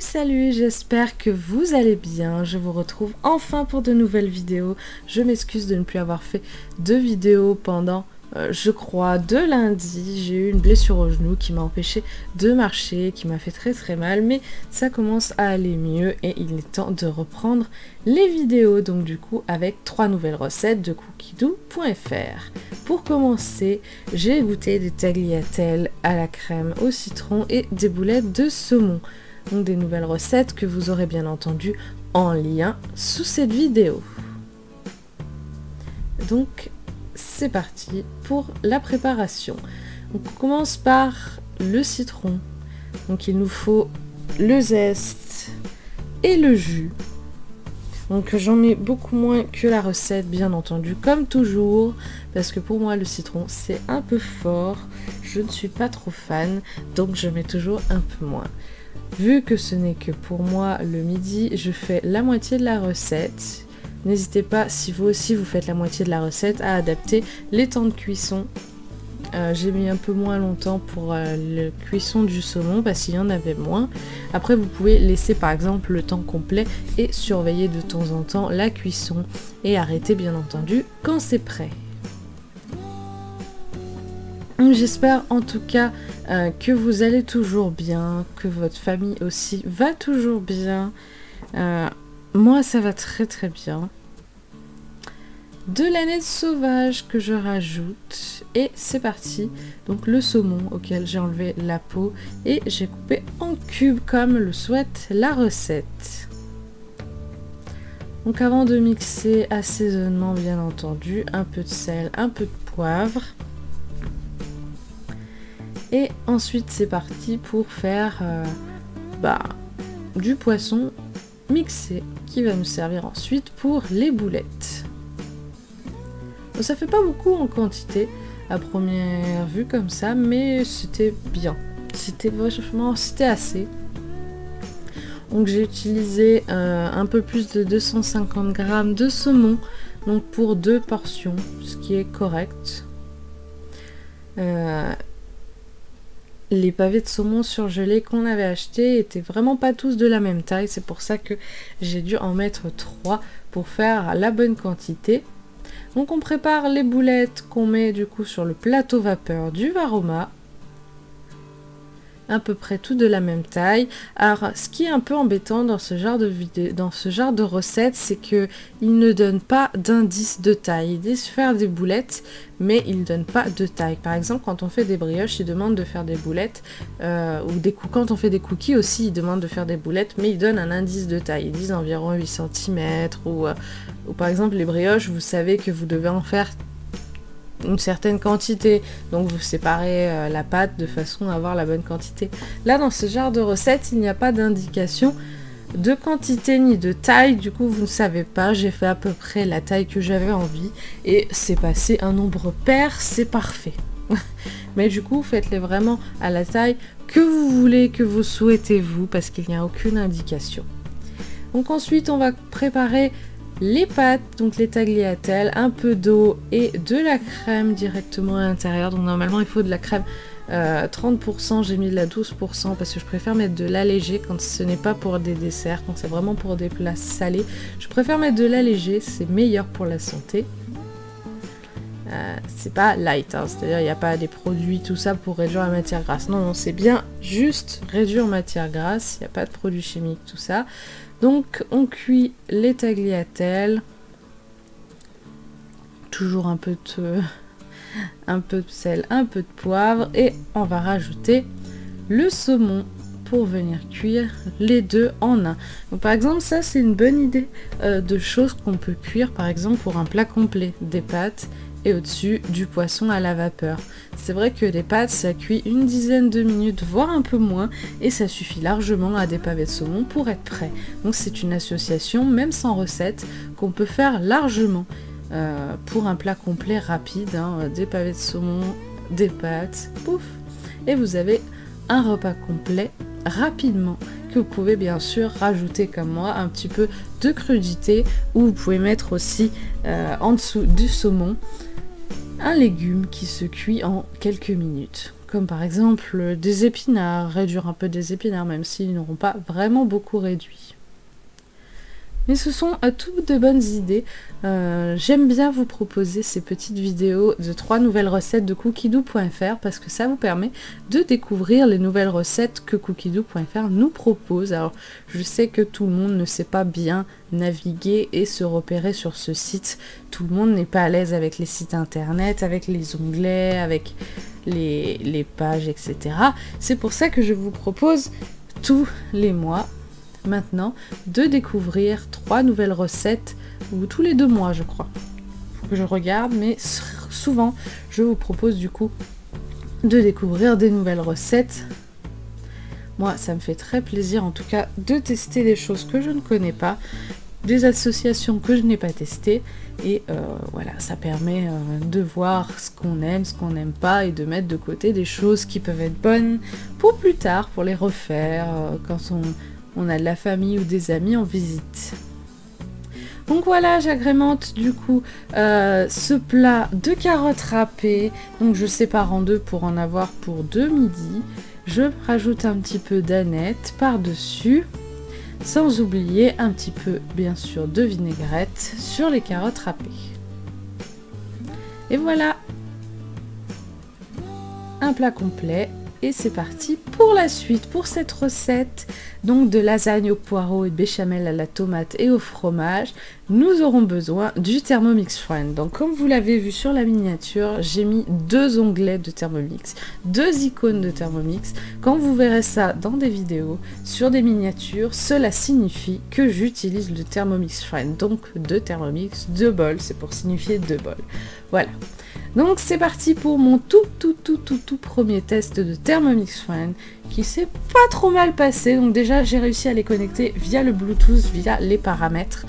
Salut, j'espère que vous allez bien. Je vous retrouve enfin pour de nouvelles vidéos. Je m'excuse de ne plus avoir fait de vidéos pendant, je crois, 2 lundis. J'ai eu une blessure au genou qui m'a empêché de marcher, qui m'a fait très mal, mais ça commence à aller mieux et il est temps de reprendre les vidéos. Donc du coup, avec 3 nouvelles recettes de cookiedoo.fr. Pour commencer, j'ai goûté des tagliatelles à la crème au citron et des boulettes de saumon. Donc des nouvelles recettes que vous aurez bien entendu en lien sous cette vidéo. Donc c'est parti pour la préparation. Donc, on commence par le citron. Donc il nous faut le zeste et le jus. Donc j'en mets beaucoup moins que la recette, bien entendu, comme toujours, parce que pour moi le citron c'est un peu fort, je ne suis pas trop fan, donc je mets toujours un peu moins. Vu que ce n'est que pour moi le midi, je fais la moitié de la recette. N'hésitez pas, si vous aussi vous faites la moitié de la recette, à adapter les temps de cuisson. J'ai mis un peu moins longtemps pour la cuisson du saumon parce qu'il y en avait moins. Après vous pouvez laisser par exemple le temps complet et surveiller de temps en temps la cuisson et arrêter bien entendu quand c'est prêt. J'espère en tout cas que vous allez toujours bien, que votre famille aussi va toujours bien. Moi ça va très bien. De l'aneth sauvage que je rajoute et c'est parti. Donc le saumon auquel j'ai enlevé la peau et j'ai coupé en cubes comme le souhaite la recette. Donc avant de mixer, assaisonnement bien entendu, un peu de sel, un peu de poivre. Et ensuite c'est parti pour faire du poisson mixé qui va nous servir ensuite pour les boulettes. Donc, ça fait pas beaucoup en quantité à première vue comme ça, mais c'était bien. C'était assez. Donc j'ai utilisé un peu plus de 250 g de saumon, donc pour 2 portions, ce qui est correct. Les pavés de saumon surgelés qu'on avait achetés étaient vraiment pas tous de la même taille. C'est pour ça que j'ai dû en mettre 3 pour faire la bonne quantité. Donc on prépare les boulettes qu'on met du coup sur le plateau vapeur du Varoma. À peu près tout de la même taille. Alors ce qui est un peu embêtant dans ce genre de recette, c'est que il ne donne pas d'indice de taille. Ils disent faire des boulettes, mais ils ne donnent pas de taille. Par exemple, quand on fait des brioches, ils demandent de faire des boulettes, quand on fait des cookies aussi, ils demandent de faire des boulettes, mais ils donnent un indice de taille. Ils disent environ 8 cm, ou par exemple les brioches, vous savez que vous devez en faire une certaine quantité, donc vous séparez la pâte de façon à avoir la bonne quantité. Là dans ce genre de recette il n'y a pas d'indication de quantité ni de taille, du coup vous ne savez pas, j'ai fait à peu près la taille que j'avais envie et c'est passé un nombre pair, c'est parfait. Mais du coup faites-les vraiment à la taille que vous voulez, que vous souhaitez vous, parce qu'il n'y a aucune indication. Donc ensuite on va préparer les pâtes, donc les tagliatelles, un peu d'eau et de la crème directement à l'intérieur. Donc normalement il faut de la crème 30%, j'ai mis de la 12% parce que je préfère mettre de l'allégé quand ce n'est pas pour des desserts, quand c'est vraiment pour des plats salés. Je préfère mettre de l'allégé, c'est meilleur pour la santé. C'est pas light, hein, c'est-à-dire il n'y a pas des produits tout ça pour réduire la matière grasse. Non, c'est bien juste réduire matière grasse, il n'y a pas de produits chimiques, tout ça. Donc on cuit les tagliatelles, toujours un peu de sel, un peu de poivre et on va rajouter le saumon pour venir cuire les deux en un. Donc, par exemple ça c'est une bonne idée de choses qu'on peut cuire par exemple pour un plat complet, des pâtes et au-dessus du poisson à la vapeur. C'est vrai que les pâtes ça cuit une dizaine de minutes voire un peu moins et ça suffit largement à des pavés de saumon pour être prêt. Donc c'est une association même sans recette qu'on peut faire largement pour un plat complet rapide, hein, des pavés de saumon, des pâtes, pouf, et vous avez un repas complet rapidement que vous pouvez bien sûr rajouter comme moi un petit peu de crudité ou vous pouvez mettre aussi en dessous du saumon un légume qui se cuit en quelques minutes. Comme par exemple des épinards, réduire un peu des épinards même s'ils n'auront pas vraiment beaucoup réduit. Mais ce sont toutes de bonnes idées. J'aime bien vous proposer ces petites vidéos de 3 nouvelles recettes de cookiedoo.fr parce que ça vous permet de découvrir les nouvelles recettes que cookiedoo.fr nous propose. Alors je sais que tout le monde ne sait pas bien naviguer et se repérer sur ce site. Tout le monde n'est pas à l'aise avec les sites internet, avec les onglets, avec les pages, etc. C'est pour ça que je vous propose tous les mois maintenant de découvrir 3 nouvelles recettes, ou tous les 2 mois je crois. Faut que je regarde, mais souvent je vous propose du coup de découvrir des nouvelles recettes. Moi ça me fait très plaisir en tout cas de tester des choses que je ne connais pas, des associations que je n'ai pas testées, et voilà, ça permet de voir ce qu'on aime, ce qu'on n'aime pas, et de mettre de côté des choses qui peuvent être bonnes pour plus tard, pour les refaire quand on a de la famille ou des amis en visite. Donc voilà, j'agrémente du coup ce plat de carottes râpées. Donc je sépare en deux pour en avoir pour 2 midis. Je rajoute un petit peu d'aneth par-dessus, sans oublier un petit peu bien sûr de vinaigrette sur les carottes râpées. Et voilà, un plat complet. Et c'est parti pour la suite, pour cette recette donc de lasagne au poireau et de béchamel à la tomate et au fromage. Nous aurons besoin du Thermomix Friend. Donc comme vous l'avez vu sur la miniature, j'ai mis 2 onglets de Thermomix, 2 icônes de Thermomix. Quand vous verrez ça dans des vidéos, sur des miniatures, cela signifie que j'utilise le Thermomix Friend. Donc 2 Thermomix, 2 bols, c'est pour signifier 2 bols. Voilà. Donc c'est parti pour mon tout premier test de Thermomix Friend qui s'est pas trop mal passé. Donc déjà j'ai réussi à les connecter via le Bluetooth, via les paramètres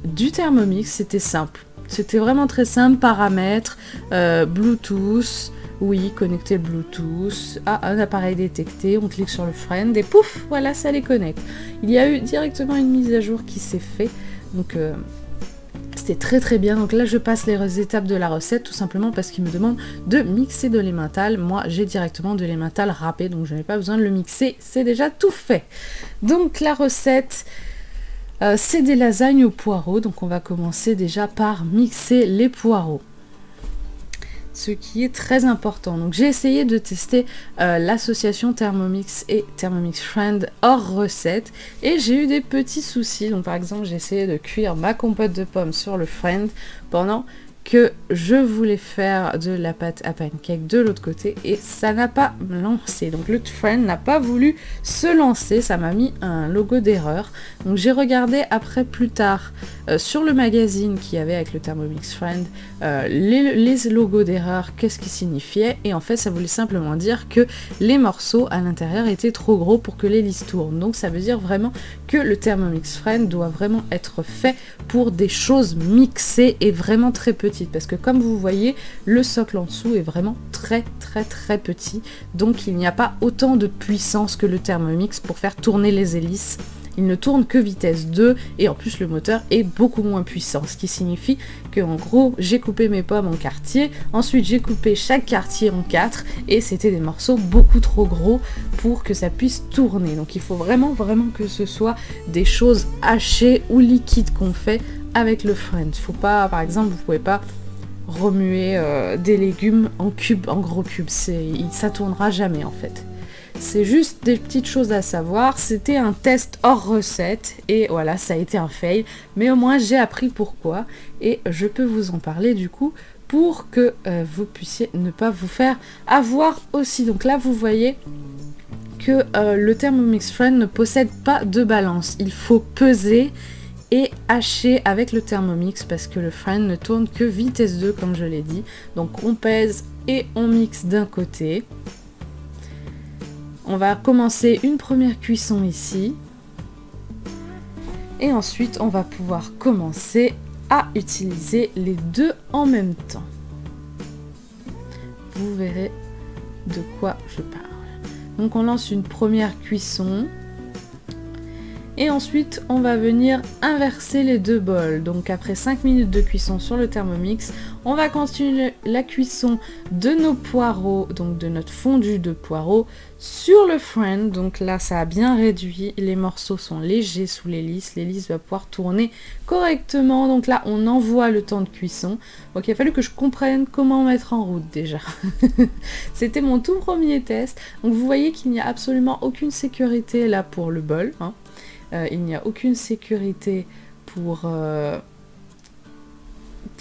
du Thermomix. C'était simple, c'était vraiment très simple. Paramètres, Bluetooth, oui, connecter le Bluetooth à un appareil détecté, on clique sur le Friend et pouf, voilà, ça les connecte. Il y a eu directement une mise à jour qui s'est fait, donc c'était très bien. Donc là je passe les étapes de la recette tout simplement parce qu'il me demande de mixer de l'emmental. Moi j'ai directement de l'emmental râpé, donc je n'ai pas besoin de le mixer, c'est déjà tout fait. Donc la recette c'est des lasagnes aux poireaux. Donc on va commencer déjà par mixer les poireaux, ce qui est très important. Donc j'ai essayé de tester l'association Thermomix et Thermomix Friend hors recette et j'ai eu des petits soucis. Donc par exemple j'ai essayé de cuire ma compote de pommes sur le Friend pendant que je voulais faire de la pâte à pancake de l'autre côté et ça n'a pas lancé. Donc le Friend n'a pas voulu se lancer, ça m'a mis un logo d'erreur. Donc j'ai regardé après plus tard sur le magazine qu'il y avait avec le Thermomix Friend les logos d'erreur, qu'est-ce qui signifiait, et en fait ça voulait simplement dire que les morceaux à l'intérieur étaient trop gros pour que l'hélice tourne. Donc ça veut dire vraiment que le Thermomix Friend doit vraiment être fait pour des choses mixées et vraiment très petites, parce que comme vous voyez le socle en dessous est vraiment très petit, donc il n'y a pas autant de puissance que le Thermomix pour faire tourner les hélices. Il ne tourne que vitesse 2 et en plus le moteur est beaucoup moins puissant, ce qui signifie que en gros j'ai coupé mes pommes en quartiers, ensuite j'ai coupé chaque quartier en 4 et c'était des morceaux beaucoup trop gros pour que ça puisse tourner. Donc il faut vraiment que ce soit des choses hachées ou liquides qu'on fait avec le Friend. Faut pas, par exemple, vous pouvez pas remuer des légumes en cubes, en gros cubes, ça tournera jamais en fait. C'est juste des petites choses à savoir. C'était un test hors recette et voilà, ça a été un fail, mais au moins j'ai appris pourquoi et je peux vous en parler du coup pour que vous puissiez ne pas vous faire avoir aussi. Donc là vous voyez que le Thermomix Friend ne possède pas de balance, il faut peser et hacher avec le Thermomix parce que le Friend ne tourne que vitesse 2 comme je l'ai dit. Donc on pèse et on mixe d'un côté. On va commencer une première cuisson ici. Et ensuite, on va pouvoir commencer à utiliser les deux en même temps. Vous verrez de quoi je parle. Donc on lance une première cuisson. Et ensuite, on va venir inverser les deux bols. Donc après 5 minutes de cuisson sur le Thermomix, on va continuer la cuisson de nos poireaux, donc de notre fondu de poireaux, sur le Friend. Donc là, ça a bien réduit. Les morceaux sont légers sous l'hélice. L'hélice va pouvoir tourner correctement. Donc là, on envoie le temps de cuisson. Donc il a fallu que je comprenne comment mettre en route déjà. C'était mon tout premier test. Donc vous voyez qu'il n'y a absolument aucune sécurité là pour le bol, hein. Il n'y a aucune sécurité pour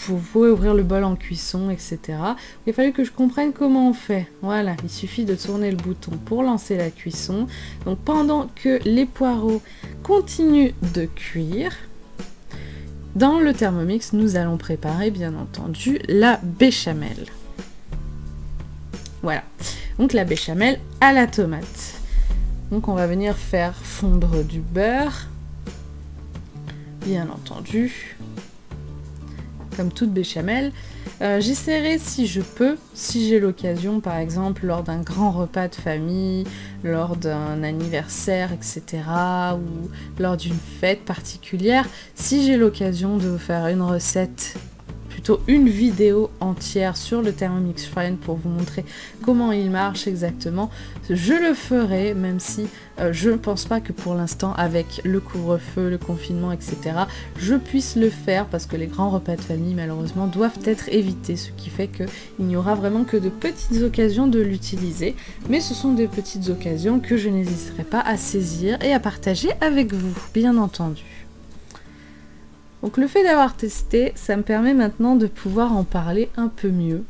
vous pouvez ouvrir le bol en cuisson, etc. Il a fallu que je comprenne comment on fait. Voilà, il suffit de tourner le bouton pour lancer la cuisson. Donc pendant que les poireaux continuent de cuire, dans le Thermomix, nous allons préparer bien entendu la béchamel. Voilà, donc la béchamel à la tomate. Donc on va venir faire fondre du beurre, bien entendu, comme toute béchamel. J'essaierai si je peux, si j'ai l'occasion, par exemple lors d'un grand repas de famille, lors d'un anniversaire, etc. ou lors d'une fête particulière, si j'ai l'occasion de vous faire une recette, plutôt une vidéo entière sur le Thermomix Friend pour vous montrer comment il marche exactement, je le ferai, même si je ne pense pas que pour l'instant avec le couvre-feu, le confinement, etc. je puisse le faire parce que les grands repas de famille malheureusement doivent être évités, ce qui fait qu'il n'y aura vraiment que de petites occasions de l'utiliser, mais ce sont des petites occasions que je n'hésiterai pas à saisir et à partager avec vous, bien entendu. Donc le fait d'avoir testé, ça me permet maintenant de pouvoir en parler un peu mieux.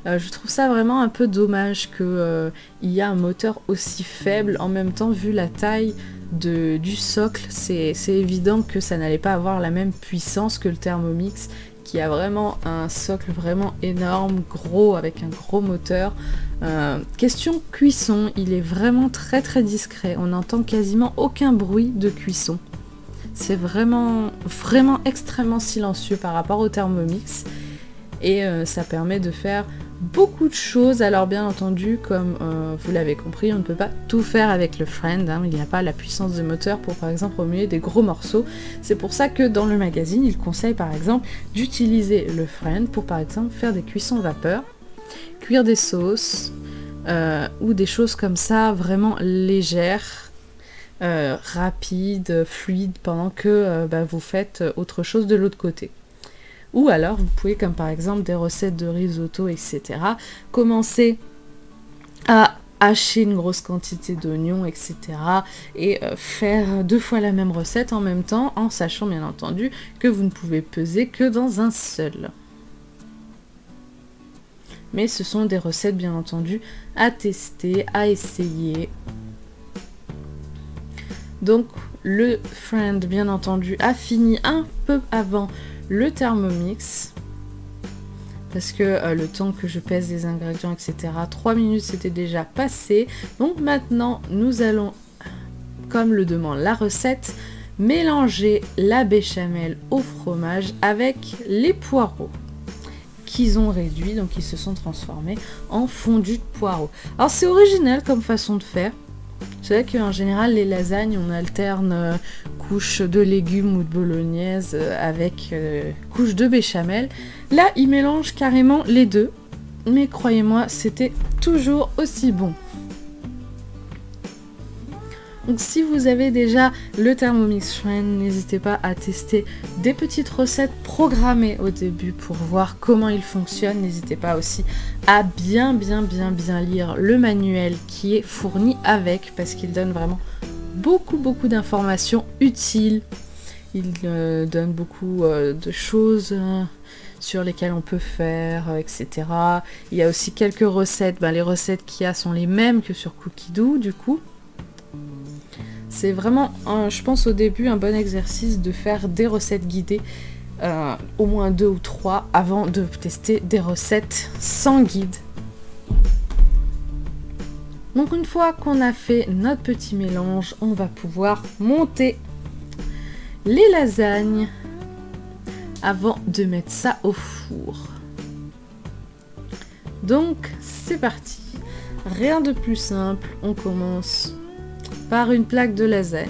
Je trouve ça vraiment un peu dommage qu'il y a un moteur aussi faible. En même temps, vu la taille du socle, c'est évident que ça n'allait pas avoir la même puissance que le Thermomix, qui a vraiment un socle vraiment énorme, gros, avec un gros moteur. Question cuisson, il est vraiment très très discret. On n'entend quasiment aucun bruit de cuisson. C'est vraiment extrêmement silencieux par rapport au Thermomix et ça permet de faire beaucoup de choses. Alors bien entendu, comme vous l'avez compris, on ne peut pas tout faire avec le Friend, hein. Il n'y a pas la puissance de moteur pour par exemple remuer des gros morceaux. C'est pour ça que dans le magazine, il conseille par exemple d'utiliser le Friend pour par exemple faire des cuissons vapeur, cuire des sauces ou des choses comme ça vraiment légères. Rapide, fluide, pendant que vous faites autre chose de l'autre côté. Ou alors, vous pouvez, comme par exemple des recettes de risotto, etc., commencer à hacher une grosse quantité d'oignons, etc., et faire 2 fois la même recette en même temps, en sachant bien entendu que vous ne pouvez peser que dans un seul. Mais ce sont des recettes, bien entendu, à tester, à essayer. Donc le Friend, bien entendu, a fini un peu avant le Thermomix. Parce que le temps que je pèse les ingrédients, etc., 3 minutes c'était déjà passé. Donc maintenant, nous allons, comme le demande la recette, mélanger la béchamel au fromage avec les poireaux qu'ils ont réduits, donc ils se sont transformés en fondu de poireaux. Alors c'est original comme façon de faire. C'est vrai qu'en général, les lasagnes, on alterne couche de légumes ou de bolognaise avec couche de béchamel. Là, ils mélangent carrément les deux. Mais croyez-moi, c'était toujours aussi bon. Donc si vous avez déjà le Thermomix Friend, n'hésitez pas à tester des petites recettes programmées au début pour voir comment il fonctionne. N'hésitez pas aussi à bien lire le manuel qui est fourni avec, parce qu'il donne vraiment beaucoup d'informations utiles. Il donne beaucoup de choses sur lesquelles on peut faire, etc. Il y a aussi quelques recettes. Les recettes qu'il y a sont les mêmes que sur Cookidoo, du coup. C'est vraiment, je pense au début, un bon exercice de faire des recettes guidées, au moins 2 ou 3, avant de tester des recettes sans guide. Donc une fois qu'on a fait notre petit mélange, on va pouvoir monter les lasagnes avant de mettre ça au four. Donc c'est parti. Rien de plus simple, on commence par une plaque de lasagne.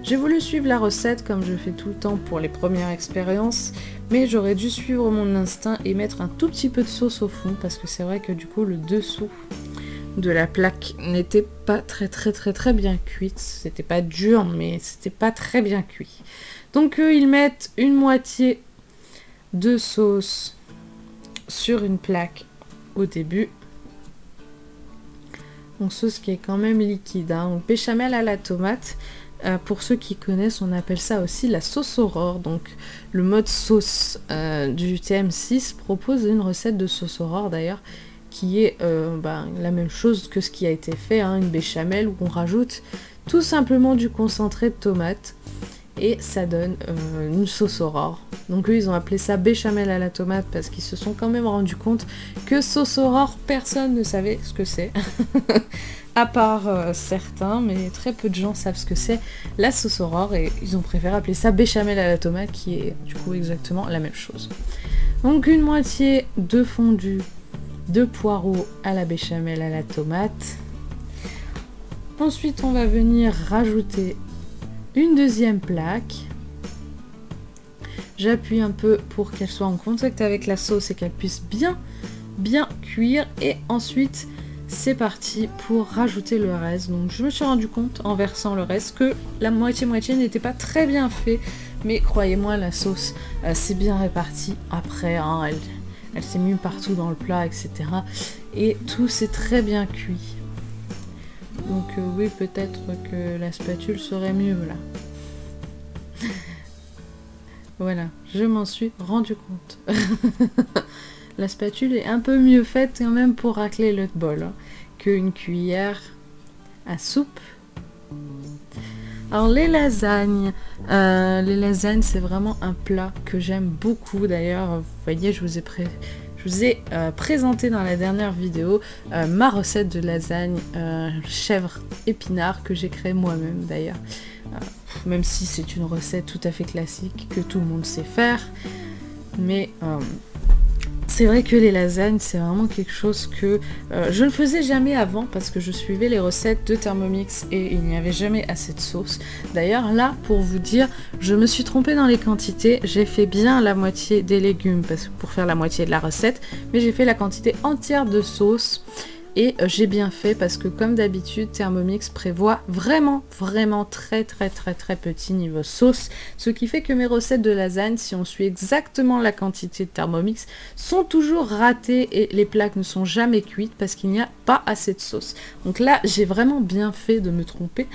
J'ai voulu suivre la recette comme je fais tout le temps pour les premières expériences, mais j'aurais dû suivre mon instinct et mettre un tout petit peu de sauce au fond, parce que c'est vrai que du coup le dessous de la plaque n'était pas très bien cuite. C'était pas dur, mais c'était pas très bien cuit. Donc ils mettent une moitié de sauce sur une plaque au début. Donc sauce qui est quand même liquide, hein. Donc béchamel à la tomate. Pour ceux qui connaissent, on appelle ça aussi la sauce Aurore. Donc le mode sauce du TM6 propose une recette de sauce Aurore d'ailleurs, qui est la même chose que ce qui a été fait, hein, une béchamel où on rajoute tout simplement du concentré de tomate et ça donne une sauce Aurore. Donc eux ils ont appelé ça béchamel à la tomate parce qu'ils se sont quand même rendus compte que sauce Aurore, personne ne savait ce que c'est. À part certains, mais très peu de gens savent ce que c'est la sauce Aurore et ils ont préféré appeler ça béchamel à la tomate qui est du coup exactement la même chose. Donc une moitié de fondu de poireaux à la béchamel à la tomate. Ensuite on va venir rajouter une deuxième plaque. J'appuie un peu pour qu'elle soit en contact avec la sauce et qu'elle puisse bien cuire et ensuite c'est parti pour rajouter le reste. Donc je me suis rendu compte en versant le reste que la moitié-moitié n'était pas très bien fait, mais croyez-moi la sauce c'est bien réparti après, hein, elle s'est mise partout dans le plat, etc. Et tout s'est très bien cuit. Donc oui, peut-être que la spatule serait mieux là. Voilà, je m'en suis rendu compte. La spatule est un peu mieux faite quand même pour racler le bol, hein, qu'une cuillère à soupe. Alors les lasagnes c'est vraiment un plat que j'aime beaucoup. D'ailleurs, vous voyez, je vous ai présenté dans la dernière vidéo ma recette de lasagne chèvre épinard que j'ai créée moi-même d'ailleurs. Même si c'est une recette tout à fait classique que tout le monde sait faire. Mais c'est vrai que les lasagnes, c'est vraiment quelque chose que je ne faisais jamais avant parce que je suivais les recettes de Thermomix et il n'y avait jamais assez de sauce. D'ailleurs, là, pour vous dire, je me suis trompée dans les quantités. J'ai fait bien la moitié des légumes pour faire la moitié de la recette, mais j'ai fait la quantité entière de sauce. Et j'ai bien fait parce que comme d'habitude Thermomix prévoit vraiment très petit niveau sauce, ce qui fait que mes recettes de lasagne, si on suit exactement la quantité de Thermomix, sont toujours ratées et les plaques ne sont jamais cuites parce qu'il n'y a pas assez de sauce. Donc là j'ai vraiment bien fait de me tromper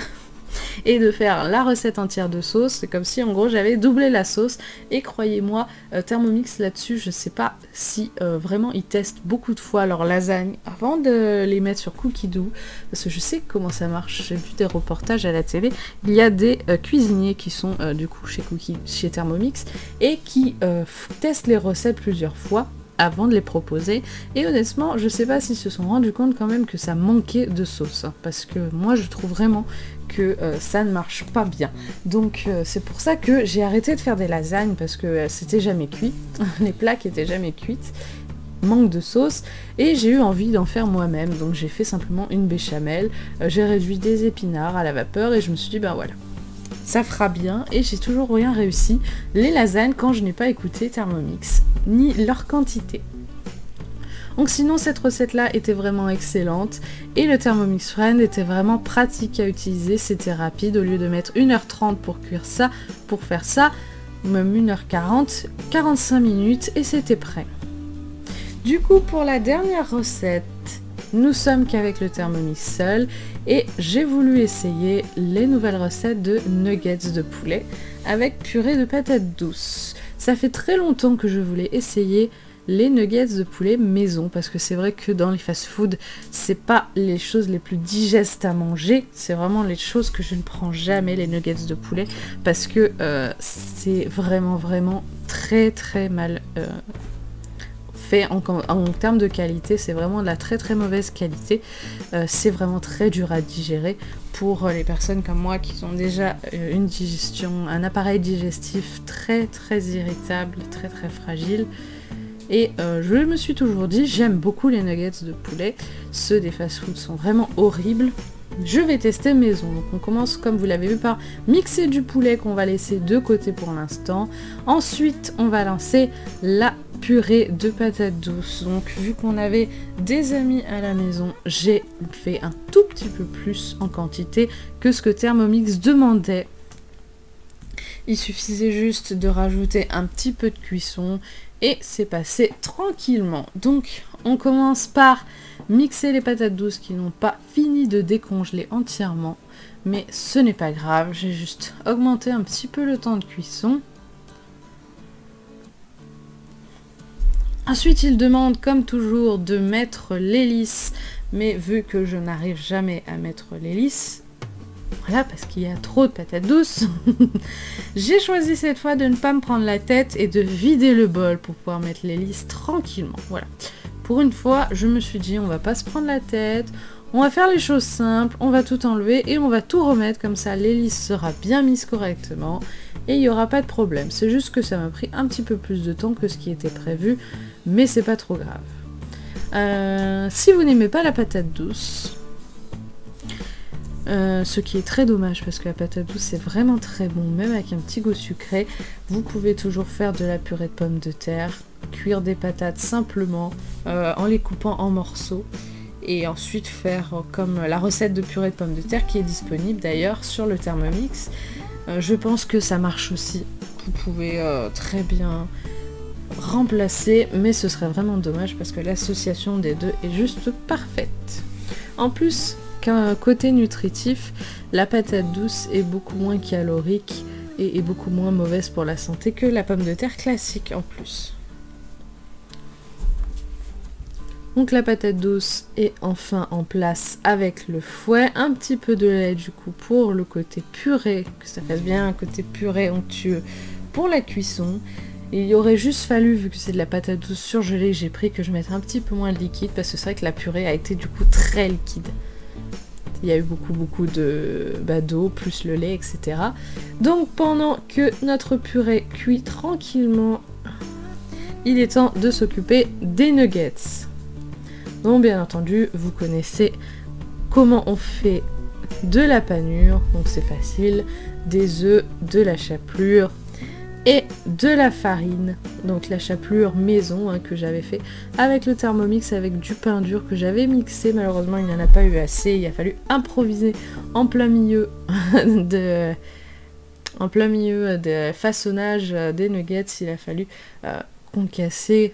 et de faire la recette entière de sauce. C'est comme si en gros j'avais doublé la sauce et croyez-moi Thermomix là-dessus, je sais pas si vraiment ils testent beaucoup de fois leurs lasagnes avant de les mettre sur Cookie Dough parce que je sais comment ça marche. J'ai vu des reportages à la télé, il y a des cuisiniers qui sont du coup chez Thermomix et qui testent les recettes plusieurs fois avant de les proposer et honnêtement je sais pas s'ils se sont rendus compte quand même que ça manquait de sauce, hein, parce que moi je trouve vraiment que ça ne marche pas bien. Donc c'est pour ça que j'ai arrêté de faire des lasagnes parce que c'était jamais cuit, les plaques étaient jamais cuites, manque de sauce et j'ai eu envie d'en faire moi-même. Donc j'ai fait simplement une béchamel, j'ai réduit des épinards à la vapeur et je me suis dit bah voilà, ça fera bien et j'ai toujours rien réussi les lasagnes quand je n'ai pas écouté Thermomix ni leur quantité. Donc sinon cette recette là était vraiment excellente et le Thermomix Friend était vraiment pratique à utiliser, c'était rapide, au lieu de mettre 1h30 pour cuire ça, pour faire ça, même 1h40, 45 minutes et c'était prêt. Du coup pour la dernière recette, nous sommes qu'avec le Thermomix seul et j'ai voulu essayer les nouvelles recettes de nuggets de poulet avec purée de patates douces. Ça fait très longtemps que je voulais essayer les nuggets de poulet maison parce que c'est vrai que dans les fast-food c'est pas les choses les plus digestes à manger, c'est vraiment les choses que je ne prends jamais, les nuggets de poulet, parce que c'est vraiment très mal fait en termes de qualité, c'est vraiment de la très mauvaise qualité, c'est vraiment très dur à digérer pour les personnes comme moi qui ont déjà une digestion, un appareil digestif très irritable, très fragile. Et je me suis toujours dit, j'aime beaucoup les nuggets de poulet, ceux des fast-food sont vraiment horribles, je vais tester maison. Donc on commence, comme vous l'avez vu, par mixer du poulet qu'on va laisser de côté pour l'instant. Ensuite, on va lancer la purée de patates douces. Donc vu qu'on avait des amis à la maison, j'ai fait un tout petit peu plus en quantité que ce que Thermomix demandait. Il suffisait juste de rajouter un petit peu de cuisson et c'est passé tranquillement. Donc on commence par mixer les patates douces qui n'ont pas fini de décongeler entièrement. Mais ce n'est pas grave, j'ai juste augmenté un petit peu le temps de cuisson. Ensuite, il demande, comme toujours, de mettre l'hélice. Mais vu que je n'arrive jamais à mettre l'hélice, voilà, parce qu'il y a trop de patates douces, j'ai choisi cette fois de ne pas me prendre la tête et de vider le bol pour pouvoir mettre l'hélice tranquillement. Voilà. Pour une fois, je me suis dit, on va pas se prendre la tête, on va faire les choses simples, on va tout enlever et on va tout remettre, comme ça l'hélice sera bien mise correctement et il n'y aura pas de problème. C'est juste que ça m'a pris un petit peu plus de temps que ce qui était prévu, mais c'est pas trop grave. Si vous n'aimez pas la patate douce, ce qui est très dommage parce que la patate douce c'est vraiment très bon, même avec un petit goût sucré, vous pouvez toujours faire de la purée de pommes de terre, cuire des patates simplement en les coupant en morceaux et ensuite faire comme la recette de purée de pommes de terre qui est disponible d'ailleurs sur le Thermomix. Je pense que ça marche aussi, vous pouvez très bien remplacer, mais ce serait vraiment dommage parce que l'association des deux est juste parfaite. En plus, côté nutritif, la patate douce est beaucoup moins calorique et est beaucoup moins mauvaise pour la santé que la pomme de terre classique en plus. Donc la patate douce est enfin en place avec le fouet, un petit peu de lait du coup pour le côté purée, que ça fasse bien un côté purée onctueux pour la cuisson. Et il aurait juste fallu, vu que c'est de la patate douce surgelée, j'ai pris que je mette un petit peu moins de liquide parce que c'est vrai que la purée a été du coup très liquide. Il y a eu beaucoup d'eau, plus le lait, etc. Donc pendant que notre purée cuit tranquillement, il est temps de s'occuper des nuggets. Donc bien entendu, vous connaissez comment on fait de la panure, donc c'est facile, des œufs, de la chapelure et de la farine. Donc la chapelure maison que j'avais fait avec le Thermomix, avec du pain dur que j'avais mixé. Malheureusement, il n'y en a pas eu assez, il a fallu improviser en plein milieu de façonnage des nuggets. Il a fallu concasser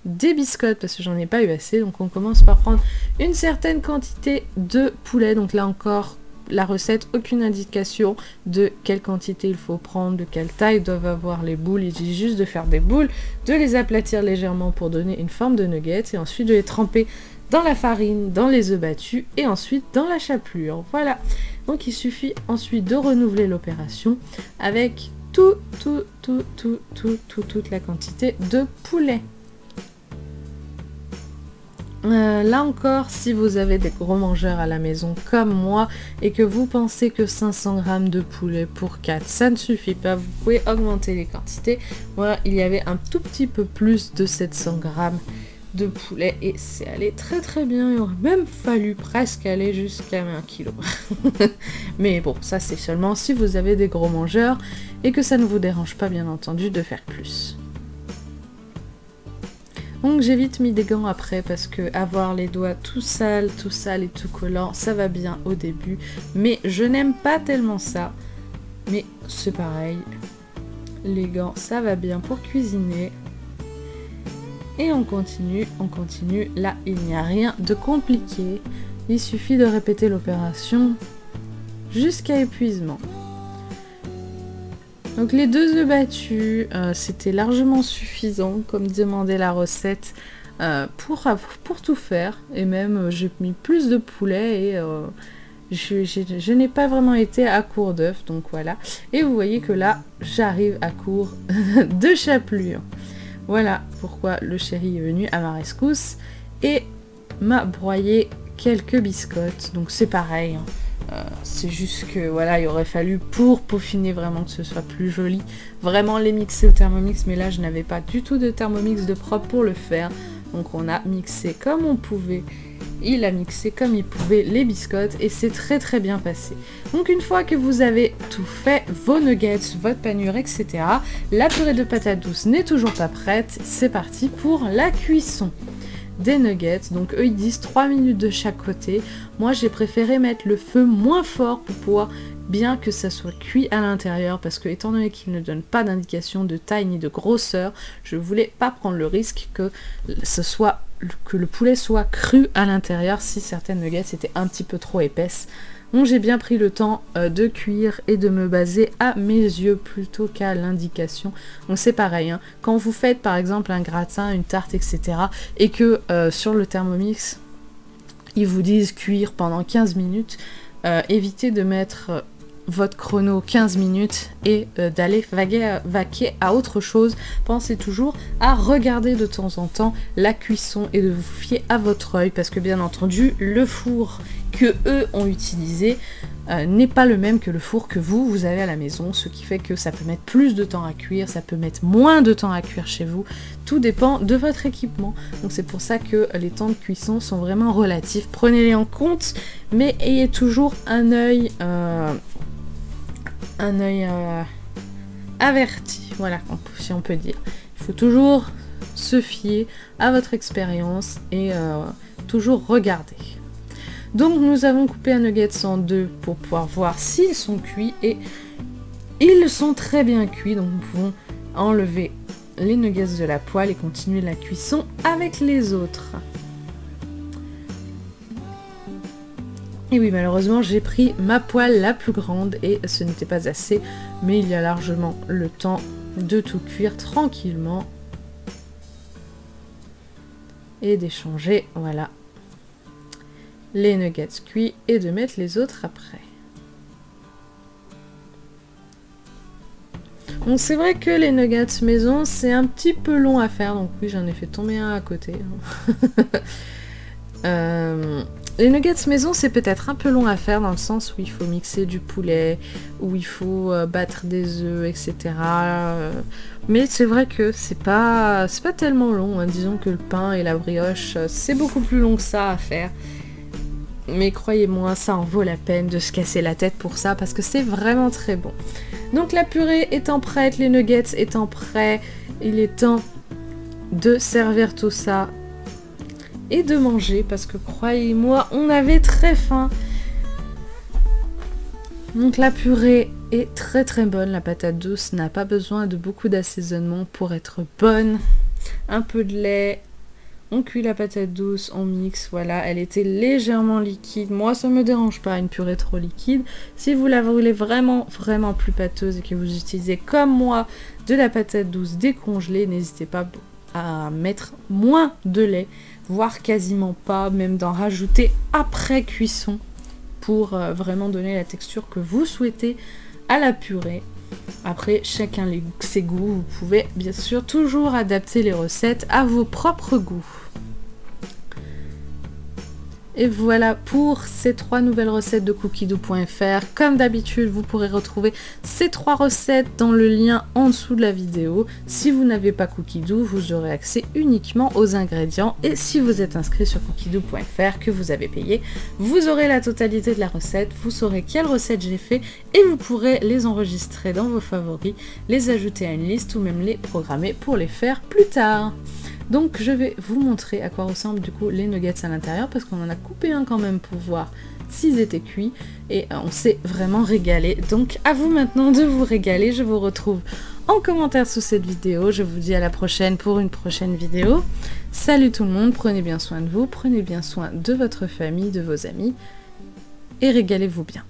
des biscottes parce que j'en ai pas eu assez. Donc on commence par prendre une certaine quantité de poulet. Donc là encore, la recette, aucune indication de quelle quantité il faut prendre, de quelle taille doivent avoir les boules. Il dit juste de faire des boules, de les aplatir légèrement pour donner une forme de nuggets et ensuite de les tremper dans la farine, dans les œufs battus et ensuite dans la chapelure. Voilà. Donc il suffit ensuite de renouveler l'opération avec toute la quantité de poulet. Là encore, si vous avez des gros mangeurs à la maison comme moi et que vous pensez que 500 g de poulet pour 4 ça ne suffit pas, vous pouvez augmenter les quantités. Moi, il y avait un tout petit peu plus de 700 g de poulet et c'est allé très très bien. Il aurait même fallu presque aller jusqu'à 1 kg. Mais bon, ça c'est seulement si vous avez des gros mangeurs et que ça ne vous dérange pas bien entendu de faire plus. Donc j'ai vite mis des gants après parce que avoir les doigts tout sales et tout collants, ça va bien au début. Mais je n'aime pas tellement ça. Mais c'est pareil. Les gants, ça va bien pour cuisiner. Et on continue. Là, il n'y a rien de compliqué. Il suffit de répéter l'opération jusqu'à épuisement. Donc les 2 œufs battus, c'était largement suffisant, comme demandait la recette, pour tout faire. Et même, j'ai mis plus de poulet et je n'ai pas vraiment été à court d'œufs, donc voilà. Et vous voyez que là, j'arrive à court de chapelure. Voilà pourquoi le chéri est venu à ma rescousse et m'a broyé quelques biscottes. Donc c'est pareil, hein. C'est juste que voilà, il aurait fallu pour peaufiner vraiment que ce soit plus joli, vraiment les mixer au Thermomix, mais là je n'avais pas du tout de Thermomix de propre pour le faire, donc on a mixé comme on pouvait il a mixé comme il pouvait les biscottes et c'est très très bien passé. Donc une fois que vous avez tout fait, vos nuggets, votre panure, etc., la purée de patates douces n'est toujours pas prête, c'est parti pour la cuisson des nuggets. Donc eux ils disent 3 minutes de chaque côté, moi j'ai préféré mettre le feu moins fort pour pouvoir bien que ça soit cuit à l'intérieur parce que étant donné qu'il ne donne pas d'indication de taille ni de grosseur, je voulais pas prendre le risque que le poulet soit cru à l'intérieur si certaines nuggets étaient un petit peu trop épaisses. Donc j'ai bien pris le temps de cuire et de me baser à mes yeux plutôt qu'à l'indication. Donc c'est pareil, hein. Quand vous faites par exemple un gratin, une tarte, etc. et que sur le Thermomix ils vous disent cuire pendant 15 minutes, évitez de mettre votre chrono 15 minutes et d'aller vaquer à autre chose. Pensez toujours à regarder de temps en temps la cuisson et de vous fier à votre œil parce que bien entendu le four que eux ont utilisé n'est pas le même que le four que vous avez à la maison, ce qui fait que ça peut mettre plus de temps à cuire, ça peut mettre moins de temps à cuire chez vous, tout dépend de votre équipement. Donc c'est pour ça que les temps de cuisson sont vraiment relatifs, prenez-les en compte, mais ayez toujours un œil averti, voilà, si on peut dire. Il faut toujours se fier à votre expérience et toujours regarder. Donc nous avons coupé un nuggets en deux pour pouvoir voir s'ils sont cuits et ils sont très bien cuits, donc nous pouvons enlever les nuggets de la poêle et continuer la cuisson avec les autres. Et oui, malheureusement, j'ai pris ma poêle la plus grande et ce n'était pas assez, mais il y a largement le temps de tout cuire tranquillement et d'échanger, voilà, les nuggets cuits et de mettre les autres après. Donc c'est vrai que les nuggets maison, c'est un petit peu long à faire, donc oui, j'en ai fait tomber un à côté. Les nuggets maison, c'est peut-être un peu long à faire dans le sens où il faut mixer du poulet, où il faut battre des œufs, etc. Mais c'est vrai que c'est pas tellement long, hein. Disons que le pain et la brioche, c'est beaucoup plus long que ça à faire. Mais croyez-moi, ça en vaut la peine de se casser la tête pour ça parce que c'est vraiment très bon. Donc la purée étant prête, les nuggets étant prêts, il est temps de servir tout ça et de manger parce que croyez-moi, on avait très faim. Donc la purée est très très bonne, la patate douce n'a pas besoin de beaucoup d'assaisonnement pour être bonne. Un peu de lait. On cuit la patate douce, on mixe, voilà, elle était légèrement liquide. Moi, ça me dérange pas, une purée trop liquide. Si vous la voulez vraiment, vraiment plus pâteuse et que vous utilisez, comme moi, de la patate douce décongelée, n'hésitez pas à mettre moins de lait, voire quasiment pas, même d'en rajouter après cuisson pour vraiment donner la texture que vous souhaitez à la purée. Après, chacun ses goûts, vous pouvez bien sûr toujours adapter les recettes à vos propres goûts. Et voilà pour ces 3 nouvelles recettes de cookiedoo.fr. Comme d'habitude, vous pourrez retrouver ces 3 recettes dans le lien en dessous de la vidéo. Si vous n'avez pas Cookiedoo, vous aurez accès uniquement aux ingrédients. Et si vous êtes inscrit sur cookiedoo.fr, que vous avez payé, vous aurez la totalité de la recette. Vous saurez quelle recette j'ai fait et vous pourrez les enregistrer dans vos favoris, les ajouter à une liste ou même les programmer pour les faire plus tard. Donc je vais vous montrer à quoi ressemblent du coup les nuggets à l'intérieur parce qu'on en a coupé un quand même pour voir s'ils étaient cuits et on s'est vraiment régalé. Donc à vous maintenant de vous régaler, je vous retrouve en commentaire sous cette vidéo. Je vous dis à la prochaine pour une prochaine vidéo. Salut tout le monde, prenez bien soin de vous, prenez bien soin de votre famille, de vos amis et régalez-vous bien.